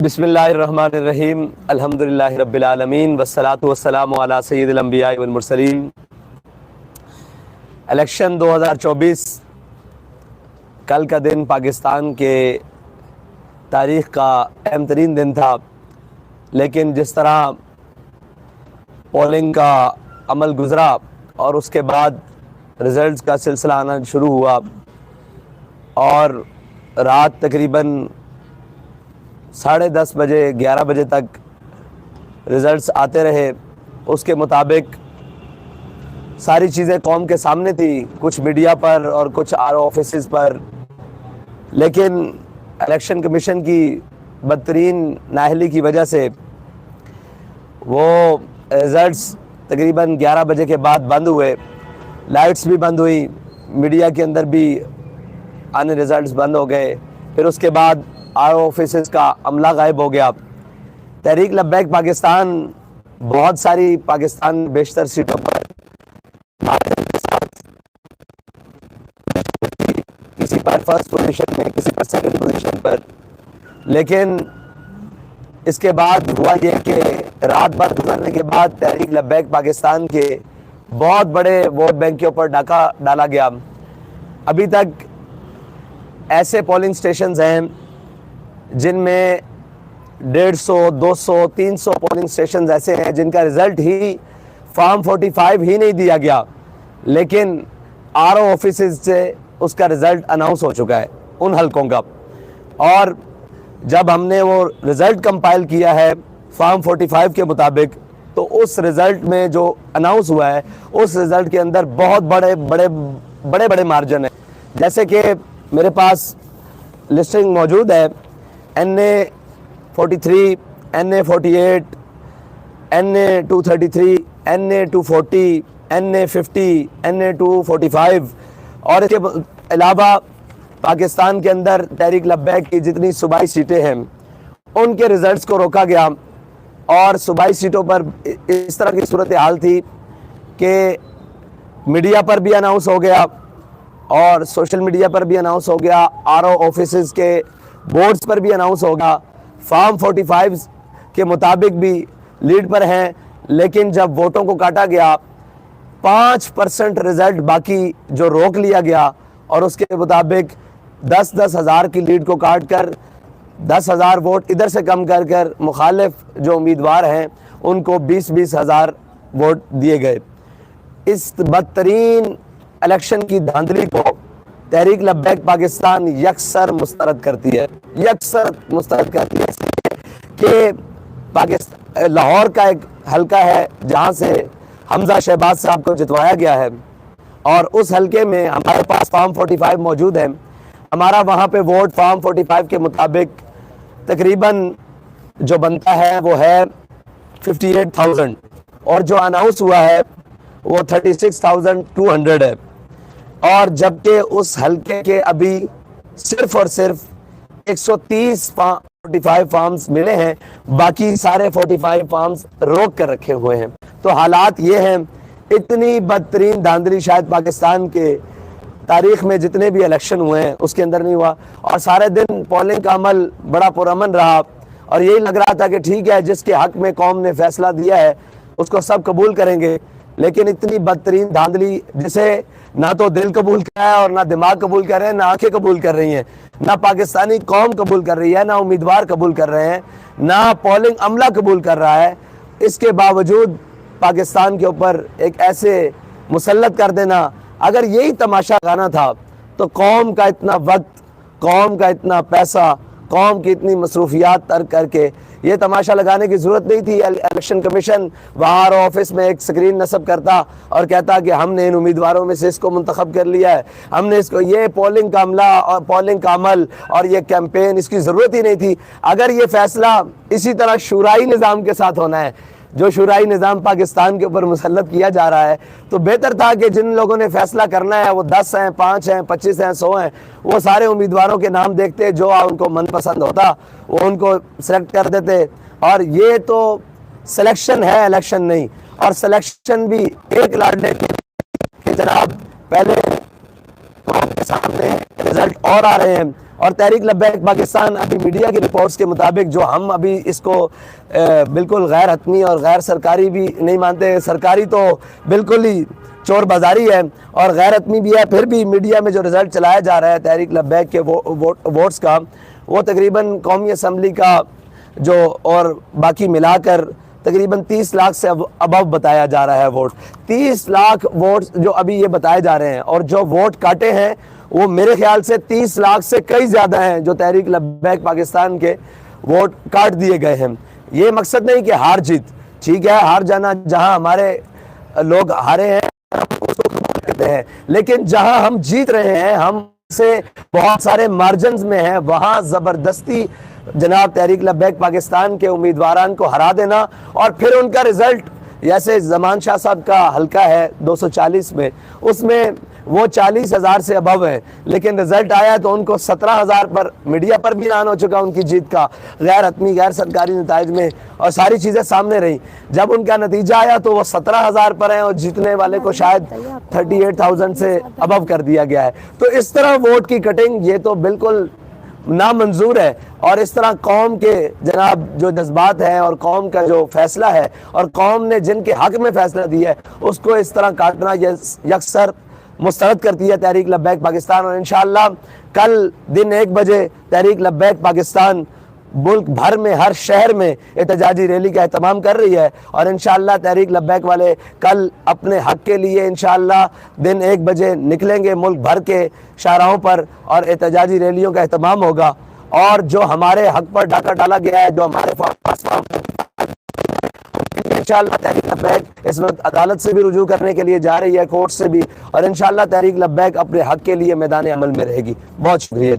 बिस्मिल्लाहिर्रहमानिर्रहीम अल्हम्दुलिल्लाहि रब्बिल आलमीन वस्सलातु वस्सलामु अला सय्यिदिल अंबिया वल मुरसलीन। इलेक्शन 2024 कल का दिन पाकिस्तान के तारीख़ का अहम तरीन दिन था, लेकिन जिस तरह पोलिंग का अमल गुज़रा और उसके बाद रिज़ल्ट्स का सिलसिला आना शुरू हुआ और रात तकरीबन 10:30 बजे 11 बजे तक रिज़ल्ट्स आते रहे। उसके मुताबिक सारी चीज़ें कौम के सामने थी, कुछ मीडिया पर और कुछ आरओ ऑफिसेज़ पर, लेकिन इलेक्शन कमीशन की बदतरीन नाअहली की वजह से वो रिज़ल्ट्स तकरीबन 11 बजे के बाद बंद हुए। लाइट्स भी बंद हुई, मीडिया के अंदर भी आने रिज़ल्ट्स बंद हो गए। फिर उसके बाद आरओ ऑफिसेस का अमला गायब हो गया। तहरीक लब्बैक पाकिस्तान बहुत सारी पाकिस्तान बेशतर सीटों पर किसी पर फर्स्ट पोजीशन में, किसी पर सेकंड पोजीशन पर, लेकिन इसके बाद हुआ ये कि रात भर गुजरने के बाद तहरीक लब्बैक पाकिस्तान के बहुत बड़े वोट बैंक के ऊपर डाका डाला गया। अभी तक ऐसे पोलिंग स्टेशंस हैं जिनमें 150, 200, 300 पोलिंग स्टेशन ऐसे हैं जिनका रिज़ल्ट ही फॉर्म 45 ही नहीं दिया गया, लेकिन आरओ ऑफिसेज से उसका रिज़ल्ट अनाउंस हो चुका है उन हलकों का। और जब हमने वो रिज़ल्ट कंपाइल किया है फॉर्म 45 के मुताबिक, तो उस रिज़ल्ट में जो अनाउंस हुआ है उस रिज़ल्ट के अंदर बहुत बड़े मार्जिन है। जैसे कि मेरे पास लिस्टिंग मौजूद है, NA43, NA48, NA233, NA240, NA50, NA245 और इसके अलावा पाकिस्तान के अंदर तहरीक लब्बैक की जितनी सूबाई सीटें हैं उनके रिज़ल्ट्स को रोका गया। और सूबाई सीटों पर इस तरह की सूरत हाल थी कि मीडिया पर भी अनाउंस हो गया और सोशल मीडिया पर भी अनाउंस हो गया, आरओ ऑफिसेज़ के बोर्ड्स पर भी अनाउंस होगा। फॉर्म 45 के मुताबिक भी लीड पर हैं, लेकिन जब वोटों को काटा गया 5% रिज़ल्ट बाकी जो रोक लिया गया और उसके मुताबिक 10-10 हज़ार की लीड को काट कर 10,000 वोट इधर से कम कर कर मुखालिफ जो उम्मीदवार हैं उनको 20-20 हज़ार वोट दिए गए। इस बदतरीन इलेक्शन की धांधली को तहरीक लब्बैक पाकिस्तान यकसर मुस्तरद करती है कि पाकिस्तान लाहौर का एक हलका है जहां से हमजा शहबाज साहब को जितवाया गया है और उस हलके में हमारे पास फॉर्म 45 मौजूद है। हमारा वहां पे वोट फॉर्म 45 के मुताबिक तकरीबन जो बनता है वो है 58,000 और जो अनाउंस हुआ है वो 36,200 है। और जबकि उस हलके के अभी सिर्फ और सिर्फ 130 45 फॉर्म्स मिले हैं, बाकी सारे 45 फॉर्म्स रोक कर रखे हुए हैं। तो हालात ये हैं, इतनी बदतरीन धांधली शायद पाकिस्तान के तारीख में जितने भी इलेक्शन हुए हैं उसके अंदर नहीं हुआ। और सारे दिन पोलिंग का अमल बड़ा पुरअमन रहा और यही लग रहा था कि ठीक है, जिसके हक में कौम ने फैसला दिया है उसको सब कबूल करेंगे। लेकिन इतनी बदतरीन धांधली जिसे ना तो दिल कबूल कर रहा है और ना दिमाग कबूल कर रहे हैं, ना आंखें कबूल कर रही हैं, ना पाकिस्तानी कौम कबूल कर रही है, ना उम्मीदवार कबूल कर रहे हैं, ना पोलिंग अमला कबूल कर रहा है। इसके बावजूद पाकिस्तान के ऊपर एक ऐसे मुसल्लत कर देना, अगर यही तमाशा गाना था तो कौम का इतना वक्त, कौम का इतना पैसा, कौम की इतनी मसरूफियात तर्क करके ये तमाशा लगाने की ज़रूरत नहीं थी। इलेक्शन कमीशन बाहर ऑफिस में एक स्क्रीन नस्ब करता और कहता कि हमने इन उम्मीदवारों में से इसको मुंतखब कर लिया है, हमने इसको, ये पोलिंग का अमला और पोलिंग का अमल और ये कैंपेन, इसकी ज़रूरत ही नहीं थी। अगर ये फैसला इसी तरह शुराई निज़ाम के साथ होना है, जो शुराई निज़ाम पाकिस्तान के ऊपर मुसल्लत किया जा रहा है, तो बेहतर था कि जिन लोगों ने फैसला करना है वो 10 हैं, 5 हैं, 25 हैं, 100 हैं, वो सारे उम्मीदवारों के नाम देखते, जो उनको मनपसंद होता वो उनको सेलेक्ट कर देते। और ये तो सिलेक्शन है, इलेक्शन नहीं। और सिलेक्शन भी एक लाडले के जनाब पहले कौम के सामने रिजल्ट और आ रहे हैं और तहरीक लब्बैक पाकिस्तान अभी मीडिया की रिपोर्ट्स के मुताबिक, जो हम अभी इसको बिल्कुल गैर हतमी और गैर सरकारी भी नहीं मानते, सरकारी तो बिल्कुल ही चोर बाजारी है और गैर हतमी भी है, फिर भी मीडिया में जो रिज़ल्ट चलाया जा रहा है तहरीक लब्बैक के वोट्स का, वो तकरीबन कौमी असम्बली का जो और बाकी मिलाकर तकरीबन 30 लाख से अबव बताया जा रहा है वोट। 30 लाख वोट जो अभी ये बताए जा रहे हैं और जो वोट काटे हैं वो मेरे ख्याल से 30 लाख से कई ज़्यादा हैं जो तहरीक लब्बैक पाकिस्तान के वोट काट दिए गए हैं। ये मकसद नहीं कि हार जीत, ठीक है, हार जाना, जहां हमारे लोग हारे हैं उसको कबूल करते हैं, लेकिन जहां हम जीत रहे हैं, हम से बहुत सारे मार्जिन में हैं, वहां ज़बरदस्ती जनाब तहरीक लब्बैक पाकिस्तान के उम्मीदवारान को हरा देना और फिर उनका रिजल्ट, जैसे ज़मान शाह साहब का हल्का है 240 में, उसमें वो 40,000 से अबव है, लेकिन रिजल्ट आया तो उनको 17,000 पर मीडिया पर भी ऐलान हो चुका उनकी जीत का, गैर हतमी गैर सरकारी नताइज में, और सारी चीज़ें सामने रही। जब उनका नतीजा आया तो वो 17,000 पर हैं और जीतने वाले को शायद 38,000 से अबव कर दिया गया है। तो इस तरह वोट की कटिंग ये तो बिल्कुल नामंजूर है और इस तरह कौम के जनाब जो जज्बात हैं और कौम का जो फैसला है और कौम ने जिनके हक में फैसला दिया है उसको इस तरह काटना यकसर मुस्तरद करती है तहरीक लब्बैक पाकिस्तान। और इंशाअल्लाह कल दिन 1 बजे तहरीक लब्बैक पाकिस्तान मुल्क भर में हर शहर में एहतजाजी रैली का एहतमाम कर रही है और इंशाअल्लाह तहरीक लब्बैक वाले कल अपने हक के लिए इंशाअल्लाह दिन 1 बजे निकलेंगे मुल्क भर के शाहराहों पर और एहतजाजी रैलियों का एहतमाम होगा। और जो हमारे हक पर डाका डाला गया है, जो हमारे पास इंशाअल्लाह तहरीक लब्बैक इस वक्त अदालत से भी रुजू करने के लिए जा रही है, कोर्ट से भी, और इंशाअल्लाह तहरीक लब्बैक अपने हक के लिए मैदान अमल में रहेगी। बहुत शुक्रिया।